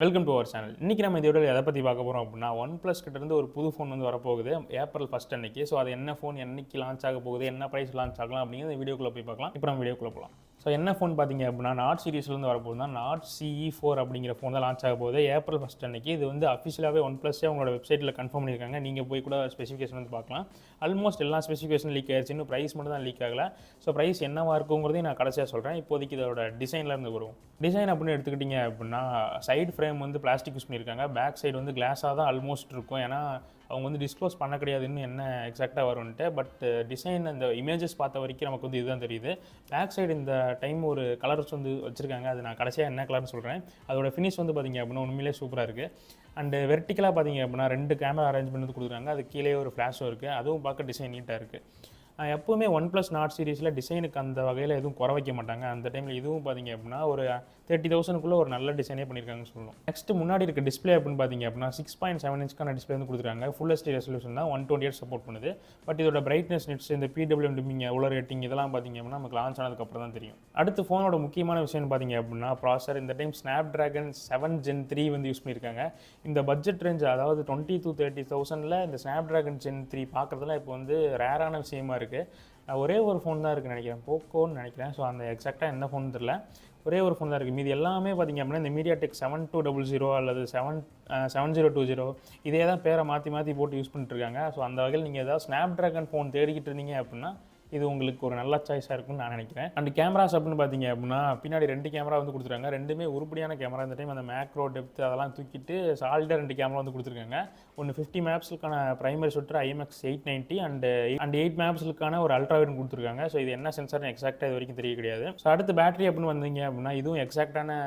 Welcome to our channel. இன்றைக்கி நம்ம இந்த வீடியோவில் எதை பற்றி பார்க்க போகிறோம் அப்படின்னா, OnePlus கிட்டேருந்து ஒரு புது ஃபோன் வந்து வரப்போகுது ஏப்ரல் 1 அன்னைக்கு. ஸோ அது என்ன ஃபோன், என்னைக்கு லான்ச் ஆக போகுது, என்ன ப்ரைஸ் லான்ச் ஆகலாம் அப்படிங்கிறது இந்த வீடியோக்குள்ளே போய் பார்க்கலாம். இப்போ நம்ம வீடியோக்குள்ளே போகலாம். ஸோ என்ன ஃபோன் பார்த்தீங்க அப்படின்னா, நாட் சீரிஸ்லேருந்து வரப்போகுது தான் நாட் ce4 அப்படிங்கிற ஃபோன் தான் லான்ச் ஆக போகுது ஏப்ரல் 1 அன்னைக்கு. இது வந்து அஃபிஷியலாகவே OnePlus அவங்களோட வெப்சைட்டில் கன்ஃபார்ம் பண்ணியிருக்காங்க. நீங்கள் போய் கூட ஸ்பெசிஃபிகேஷன் வந்து பார்க்கலாம். ஆல்மோஸ்ட் எல்லா ஸ்பெசிஃபிகேஷன் லீக் ஆயிடுச்சு, இன்னும் ப்ரைஸ் மட்டும் தான் லீக் ஆகலை. ஸோ ப்ரைஸ் என்னவா இருக்குங்கிறதையும் நான் கடைசியாக சொல்கிறேன். இப்போதைக்கு இதோட டிசைன்லேருந்து வருவோம். டிசைன் அப்படின்னு எடுத்துக்கிட்டிங்க அப்படின்னா, சைடு ஃப்ரேம் வந்து பிளாஸ்டிக் யூஸ் பண்ணியிருக்காங்க. பேக் சைடு வந்து கிளாஸாக தான் ஆல்மோஸ்ட் இருக்கும். ஏன்னா அவங்க வந்து டிஸ்க்ளோஸ் பண்ண கிடையாதுன்னு என்ன எக்ஸாக்டாக வரும்ன்ட்டு. பட் டிசைன் அந்த இமேஜஸ் பார்த்த வரைக்கும் நமக்கு வந்து இதுதான் தெரியுது. பேக் சைடு இந்த டைம் ஒரு கலர்ஸ் வந்து வச்சுருக்காங்க. அது நான் கடைசியாக என்ன கலர்னு சொல்கிறேன். அதோட ஃபினிஷ் வந்து பார்த்திங்க அப்படின்னா உண்மையிலே சூப்பராக இருக்குது. அண்டு வெர்டிக்கலாக பார்த்திங்க அப்படின்னா 2 கேமரா அரேஞ்ச்மெண்ட் வந்து கொடுக்குறாங்க. அது கீழே ஒரு ஃப்ளாஷும் இருக்குது. அதுவும் பார்க்க டிசைன் நீட்டாக இருக்குது. எப்போவுமே OnePlus நாட் சீரிஸில் டிசைனுக்கு அந்த வகையில் எதுவும் குறை வைக்க மாட்டாங்க. அந்த டைமில் இதுவும் பார்த்திங்க அப்படின்னா ஒரு 30,000க்குள்ளே ஒரு நல்ல டிசைனே பண்ணியிருக்காங்கன்னு சொல்லணும். நெக்ஸ்ட் முன்னாடி இருக்க டிஸ்பிளே அப்படின்னு பார்த்திங்க அப்படின்னா 6.7 இன்ச்க்கான டிஸ்பிளே வந்து கொடுத்துருக்காங்க. ஃபுல் HD ரெசல்யூஷன் தான் 128 சப்போர்ட் பண்ணுது. பட் இதோட பிரைட்னஸ் நெட்ஸ், இந்த PWM டிம்மிங், எவ்வளோ ரேட்டிங் இதெல்லாம் பார்த்திங்க அப்படின்னா நமக்கு லான்ச் ஆனதுக்கப்புறம் தான் தெரியும். அடுத்து ஃபோனோட முக்கியமான விஷயம் பார்த்திங்க அப்படின்னா ப்ராசர். இந்த டைம் Snapdragon 7 Gen 3 வந்து யூஸ் பண்ணியிருக்காங்க. இந்த பட்ஜெட் ரேஞ்ச் அதாவது 20,000 to 30,000ல் இந்த Snapdragon Gen 3 பார்க்குறதுலாம் இப்போ வந்து ரேரான விஷயமா இருக்குது. ஒரே ஒரு ஃபோன் தான் இருக்குன்னு நினைக்கிறேன், போக்கோன்னு நினைக்கிறேன். ஸோ அந்த எக்ஸாக்டாக என்ன ஃபோன் தெரியல, ஒரே ஒரு ஃபோன் தான் இருக்குது. மீதி எல்லாமே பார்த்திங்க அப்படின்னா இந்த MediaTek 7200 அல்லது 7020 இதே தான் பேரை மாற்றி போட்டு யூஸ் பண்ணிட்டுருக்காங்க. ஸோ அந்த வகையில் நீங்கள் ஏதாவது Snapdragon ஃபோன் தேடிக்கிட்டு இருந்தீங்க அப்படின்னா இது உங்களுக்கு ஒரு நல்ல சாய்ஸாக இருக்கும்னு நான் நினைக்கிறேன். அண்ட் கேமராஸ் அப்படின்னு பார்த்தீங்க அப்படின்னா பின்னாடி 2 கேமரா வந்து கொடுத்துருக்காங்க. ரெண்டுமே உருப்படியான கேமரா. இந்த டைம் அந்த மேக்ரோ டெப்த் அதெல்லாம் தூக்கிட்டு சாலிடாக 2 கேமரா வந்து கொடுத்துருக்காங்க. ஒன்று 50 மேப்ஸ்க்கான பிரைமரி ஷூட்டர் IMX 890 அண்ட் 8 மேப்ஸ்க்கான ஒரு அல்ட்ரா வைட் கொடுத்துருக்காங்க. ஸோ இது என்ன சென்சார்னு எக்ஸாக்டாக இது வரைக்கும் தெரிய கிடையாது. ஸோ அடுத்து பேட்டரி அப்படின்னு வந்தீங்க அப்படின்னா இதுவும் எக்ஸாக்டான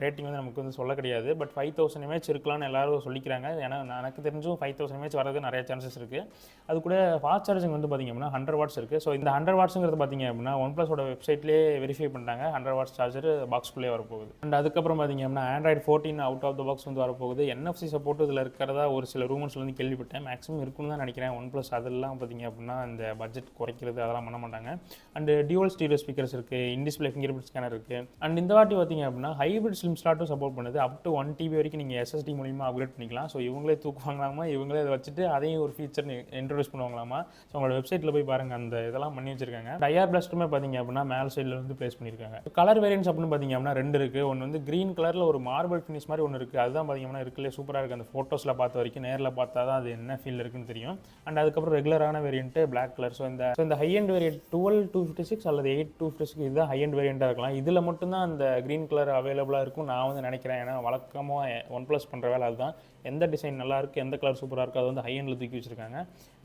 ரேட்டிங் வந்து நமக்கு வந்து சொல்ல கிடையாது. பட் 5000 mAh இருக்கலாம்னு எல்லாரும் சொல்லிக்கிறாங்க. ஏன்னா எனக்கு தெரிஞ்சும் 5000 mAh வரதுக்கு நிறைய சான்சஸ் இருக்குது. அது கூட ஃபாஸ்ட் சார்ஜிங் வந்து பார்த்திங்க அப்படின்னா 100 வாட்ஸ் இருக்குது. ஸோ இந்த 100 வாட்ஸுங்கிறது பார்த்திங்க அப்படின்னா OnePlusோட வெப்சைட்லேயே வெரிஃபை பண்ணிட்டாங்க. 100 வாட்ஸ் சார்ஜர் பாக்ஸ்குள்ளே வரப்போகுது. அண்ட் அதுக்கப்புறம் பார்த்திங்க அப்படின்னா Android 14 out of the box வந்து வரப்போகுது. NFC சப்போர்ட் இதில் இருக்கிறதா ஒரு சில ரூமர்ஸ்ல வந்து கேள்விப்பட்டேன். மேக்ஸிமம் இருக்குன்னு தான் நினைக்கிறேன். OnePlus அதெல்லாம் பார்த்திங்க அப்படின்னா இந்த பட்ஜெட் குறைக்கிறது அதெல்லாம் பண்ண மாட்டாங்க. அண்ட் டியூவல் ஸ்டீரியோ ஸ்பீக்கர்ஸ் இருக்குது, இன்டிஸ்பிளே ஃபிங்கர் பிரிண்ட் ஸ்கேனர் இருக்குது. அண்ட் இந்த வாட்டி பார்த்திங்க அப்படின்னா ஹைப்ரிட் ஸ்லிம் ஸ்லாட்டும் சப்போர்ட் பண்ணுது. அப் டு 1 TB வரைக்கும் நீங்கள் SSD மூலிமா அப்கிரேட் பண்ணிக்கலாம். ஸோ இவங்களே தூக்குவாங்களாமா, இவங்களே அதை வச்சுட்டு அதையும் ஒரு ஃபீச்சர் இன்ட்ரோடியூஸ் பண்ணுவாங்களாமா. ஸோ உங்களோட வெப்சைட்டில் போய் பாருங்கள், அந்த இதெல்லாம் பண்ணி வச்சிருக்காங்க. டயர் பிளாஸ்ட்டுமே பார்த்திங்க அப்படின்னா மேல் சைடில் வந்து ப்ளேஸ் பண்ணியிருக்காங்க. கலர் வேரியன்ஸ் அப்படின்னு பார்த்திங்க அப்படின்னா 2 இருக்குது. ஒன்று வந்து க்ரீன் கலரில் ஒரு மார்பிள் ஃபினிஷ் மாதிரி ஒன்று இருக்குது. அதுதான் பார்த்திங்க அப்படின்னா இருக்குல்லே சூப்பராக இருக்குது. அந்த ஃபோட்டோஸில் பார்த்த வரைக்கும் நேரில் பார்த்தா தான் அது என்ன ஃபீல் இருக்குன்னு தெரியும். அண்ட் அதுக்கப்புறம் ரெகுலரான வேரியன்ட்டு பிளாக் கலர். ஸோ இந்த ஹை எண்ட் வேரியன்ட் 12256 அல்லது 8256 இதுதான் ஹை எண்ட் வேரியண்ட்டாக இருக்கலாம். இதில் மட்டும்தான் அந்த க்ரீன் கலர் அவைலபிளாக இருக்கும் நான் வந்து நினைக்கிறேன். ஏன்னா வழக்கமாக OnePlus பண்ணுற வேலை அதுதான். எந்த டிசைன் நல்லா இருக்குது, எந்த கலர் சூப்பராக இருக்குது, அது வந்து ஹை எண்டில் தூக்கி வச்சிருக்காங்க.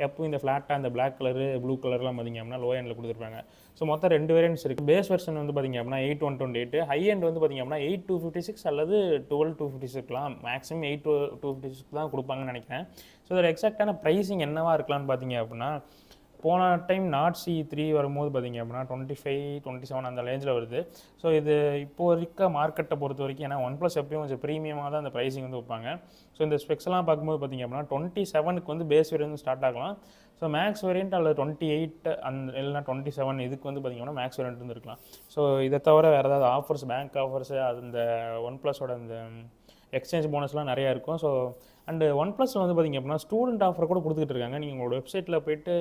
எப்போ இந்த ஃப்ளாட்டாக இந்த பிளாக் கலரு ப்ளூ கலர்லாம் பார்த்திங்க அப்படின்னா லோ எண்டில் கொடுத்துருப்பாங்க. ஸோ மொத்தம் 2 வேரியன்ட்ஸ் இருக்குது. பேஸ் வெர்ஷன் வந்து பார்த்திங்க அப்படின்னா 8128, ஹை எண்ட் வந்து பார்த்திங்க அப்படின்னா 8256 அல்லது 12256 இருக்கலாம். மேக்ஸிமம் 8256 தான் கொடுப்பாங்கன்னு நினைக்கிறேன். ஸோ இதோட எக்ஸாக்டான ப்ரைஸிங் என்னவாக இருக்கலாம்னு பார்த்திங்க அப்படின்னா, போன டைம் நாட் ce3 வரும்போது பார்த்திங்க அப்படின்னா 25, 27 அந்த ரேஞ்சில் வருது. ஸோ இது இப்போ இருக்க மார்க்கெட்டை பொறுத்த வரைக்கும், ஏன்னா OnePlus எப்பயும் கொஞ்சம் ப்ரீமியமாக தான் அந்த ப்ரைஸிங் வந்து வைப்பாங்க. ஸோ இந்த ஸ்பெக்ஸ்லாம் பார்க்கும்போது பார்த்திங்க அப்படின்னா 27க்கு வந்து பேஸ் வேரியன்ட் ஸ்டார்ட் ஆகலாம். ஸோ மேக்ஸ் வேரியன்ட் அல்லது 28 இல்லைனா 27 இதுக்கு வந்து பார்த்திங்கன்னா மேக்ஸ் வேரியன்ட் வந்து இருக்கலாம். ஸோ இதை தவிர வேறு ஏதாவது ஆஃபர்ஸ், பேங்க் ஆஃபர்ஸு, அது இந்த OnePlusோட இந்த எக்ஸ்சேஞ்ச் போனஸ்லாம் நிறையா இருக்கும். ஸோ அண்டு OnePlus வந்து பார்த்திங்க அப்படின்னா ஸ்டூடெண்ட் ஆஃபர் கூட கொடுத்துக்கிட்டு இருக்காங்க. நீங்கள் உங்களோட வெப்சைட்டில் போய்ட்டு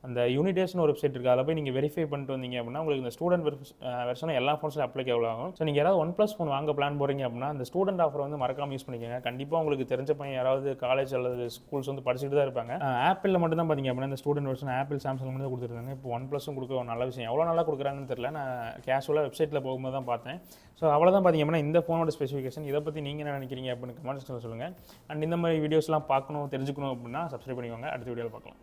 அந்த யூனிடேஸ்னு ஒரு வெப்சைட் இருக்குது, அதில் போய் நீங்கள் வெரிஃபை பண்ணிட்டு வந்தீங்க அப்படின்னா உங்களுக்கு இந்த ஸ்டூடெண்ட் வெர்ஷனும் எல்லா ஃபோன்ஸும் அப்ளைக்கு எவ்வளோ ஆகும். ஸோ நீங்கள் யாராவது OnePlus ஃபோன் வாங்க பிளான் போகிறீங்க அப்படின்னா அந்த ஸ்டூடெண்ட் ஆஃபர் வந்து மறக்காமல் யூஸ் பண்ணிக்கோங்க. கண்டிப்பாக உங்களுக்கு தெரிஞ்ச பையன் யாராவது காலேஜ் அல்லது ஸ்கூல்ஸ் வந்து படிச்சுட்டு தான் இருப்பாங்க. ஆப்பிளில் மட்டும் தான் பார்த்திங்க அப்படின்னா இந்த ஸ்டூடெண்ட் வெர்ஷன் ஆப்பிள், சாம்சங் மட்டும் தான் கொடுத்துருக்காங்க. இப்போ OnePlusம் கொடுக்க ஒரு நல்ல விஷயம். எவ்வளோ நல்லா கொடுக்குறாங்கன்னு தெரியல, நான் கேஷுவலாக வெப்சைட்டில் போகும்போது தான் பார்த்தேன். ஸோ அவ்வளோதான் பார்த்திங்க அப்படின்னா இந்த ஃபோனோட ஸ்பெசிஃபிகேஷன். இதை பற்றி நீங்கள் என்ன நினைக்கிறீங்க அப்படின்னு கமெண்ட்ஸில் சொல்லுங்கள். அண்ட் இந்த மாதிரி வீடியோஸ்லாம் பார்க்கணும், தெரிஞ்சுக்கணும் அப்படின்னா சப்ஸ்கிரைப் பண்ணிக்கோங்க. அடுத்த வீடியோவில் பார்க்கலாம்.